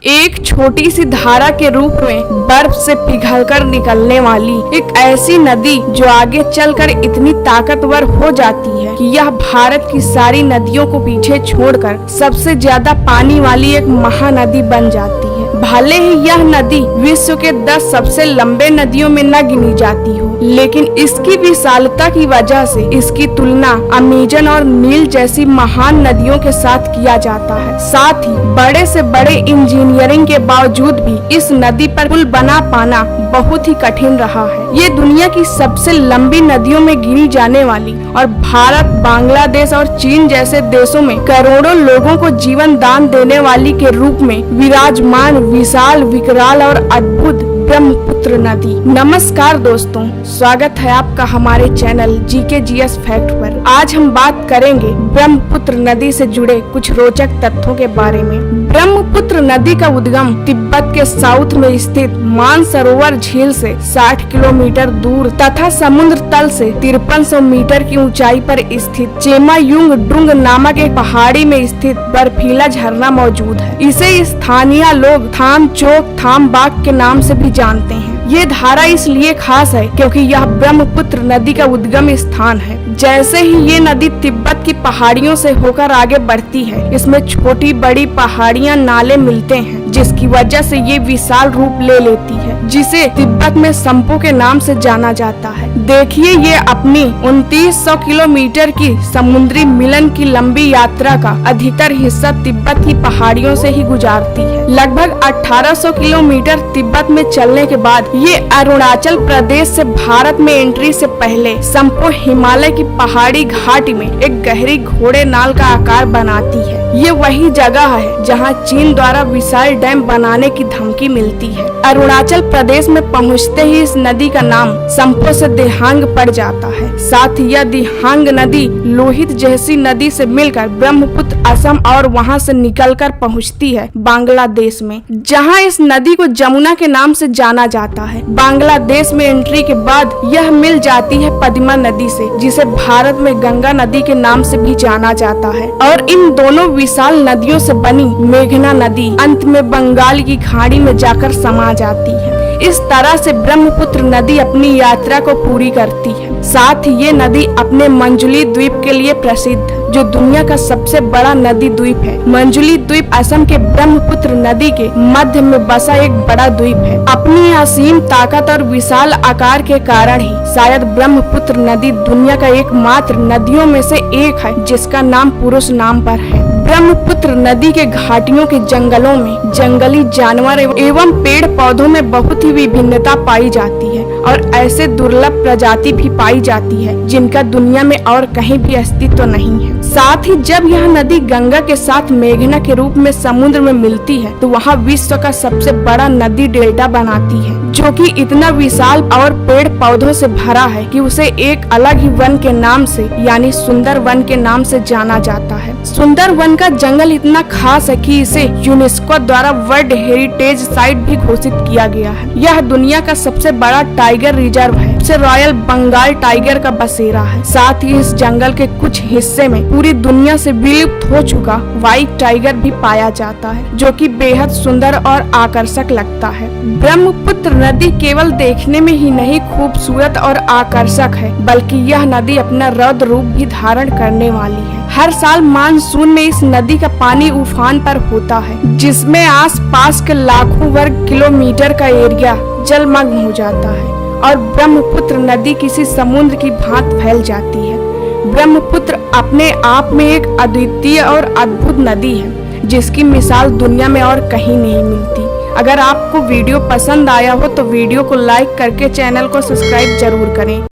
एक छोटी सी धारा के रूप में बर्फ से पिघलकर निकलने वाली एक ऐसी नदी जो आगे चलकर इतनी ताकतवर हो जाती है कि यह भारत की सारी नदियों को पीछे छोड़कर सबसे ज्यादा पानी वाली एक महानदी बन जाती है। भले ही यह नदी विश्व के 10 सबसे लंबे नदियों में न गिनी जाती हो, लेकिन इसकी विशालता की वजह से इसकी तुलना अमेजन और नील जैसी महान नदियों के साथ किया जाता है। साथ ही बड़े से बड़े इंजीनियरिंग के बावजूद भी इस नदी पर पुल बना पाना बहुत ही कठिन रहा है। ये दुनिया की सबसे लंबी नदियों में गिनी जाने वाली और भारत, बांग्लादेश और चीन जैसे देशों में करोड़ों लोगों को जीवन दान देने वाली के रूप में विराजमान विशाल, विकराल और अद्भुत ब्रह्मपुत्र नदी। नमस्कार दोस्तों, स्वागत है आपका हमारे चैनल GKGS फैक्ट पर। आज हम बात करेंगे ब्रह्मपुत्र नदी से जुड़े कुछ रोचक तथ्यों के बारे में। ब्रह्मपुत्र नदी का उद्गम तिब्बत के साउथ में स्थित मानसरोवर झील से 60 किलोमीटर दूर तथा समुद्र तल से 5300 मीटर की ऊंचाई पर स्थित चेमायुंग डुंग नामक एक पहाड़ी में स्थित बर्फीला झरना मौजूद है। इसे स्थानीय लोग थाम चौक थाम बाग के नाम से भी जानते हैं। ये धारा इसलिए खास है क्योंकि यह ब्रह्मपुत्र नदी का उद्गम स्थान है। जैसे ही ये नदी तिब्बत की पहाड़ियों से होकर आगे बढ़ती है, इसमें छोटी बड़ी पहाड़ियां, नाले मिलते हैं, जिसकी वजह से ये विशाल रूप ले लेती है, जिसे तिब्बत में सम्पू के नाम से जाना जाता है। देखिए, ये अपनी 2900 किलोमीटर की समुद्री मिलन की लंबी यात्रा का अधिकतर हिस्सा तिब्बत की पहाड़ियों से ही गुजारती है। लगभग 1800 किलोमीटर तिब्बत में चलने के बाद ये अरुणाचल प्रदेश से भारत में एंट्री से पहले सम्पू हिमालय की पहाड़ी घाटी में एक गहरी घोड़े नाल का आकार बनाती है। ये वही जगह है जहाँ चीन द्वारा विशाल डैम बनाने की धमकी मिलती है। अरुणाचल प्रदेश में पहुँचते ही इस नदी का नाम सम्पू से दिहांग पड़ जाता है। साथ ही यह दिहांग नदी लोहित जैसी नदी से मिलकर ब्रह्मपुत्र, असम और वहाँ से निकलकर पहुँचती है बांग्लादेश में, जहाँ इस नदी को जमुना के नाम से जाना जाता है। बांग्लादेश में एंट्री के बाद यह मिल जाती है पद्मा नदी से, जिसे भारत में गंगा नदी के नाम से भी जाना जाता है। और इन दोनों विशाल नदियों से बनी मेघना नदी अंत में बंगाल की खाड़ी में जाकर समा जाती है। इस तरह से ब्रह्मपुत्र नदी अपनी यात्रा को पूरी करती है। साथ ही ये नदी अपने मंजुली द्वीप के लिए प्रसिद्ध है, जो दुनिया का सबसे बड़ा नदी द्वीप है। मंजुली द्वीप असम के ब्रह्मपुत्र नदी के मध्य में बसा एक बड़ा द्वीप है। अपनी असीम ताकत और विशाल आकार के कारण ही शायद ब्रह्मपुत्र नदी दुनिया का एकमात्र नदियों में से एक है जिसका नाम पुरुष नाम पर है। ब्रह्मपुत्र नदी के घाटियों के जंगलों में जंगली जानवर एवं पेड़ पौधों में बहुत ही विभिन्नता पाई जाती है और ऐसे दुर्लभ प्रजाति भी पाई जाती है जिनका दुनिया में और कहीं भी अस्तित्व नहीं है। साथ ही जब यह नदी गंगा के साथ मेघना के रूप में समुद्र में मिलती है, तो वहाँ विश्व का सबसे बड़ा नदी डेल्टा बनाती है, जो कि इतना विशाल और पेड़ पौधों से भरा है कि उसे एक अलग ही वन के नाम से यानी सुंदर वन के नाम से जाना जाता है। सुंदर वन का जंगल इतना खास है कि इसे यूनेस्को द्वारा वर्ल्ड हेरिटेज साइट भी घोषित किया गया है। यह दुनिया का सबसे बड़ा टाइगर रिजर्व है, इसे रॉयल बंगाल टाइगर का बसेरा है। साथ ही इस जंगल के कुछ हिस्से में पूरी दुनिया से विलुप्त हो चुका व्हाइट टाइगर भी पाया जाता है, जो कि बेहद सुंदर और आकर्षक लगता है। ब्रह्मपुत्र नदी केवल देखने में ही नहीं खूबसूरत और आकर्षक है, बल्कि यह नदी अपना रौद्र रूप भी धारण करने वाली है। हर साल मानसून में इस नदी का पानी उफान पर होता है, जिसमें आसपास के लाखों वर्ग किलोमीटर का एरिया जलमग्न हो जाता है और ब्रह्मपुत्र नदी किसी समुद्र की भांति फैल जाती है। ब्रह्मपुत्र अपने आप में एक अद्वितीय और अद्भुत नदी है, जिसकी मिसाल दुनिया में और कहीं नहीं मिलती। अगर आपको वीडियो पसंद आया हो तो वीडियो को लाइक करके चैनल को सब्सक्राइब जरूर करें।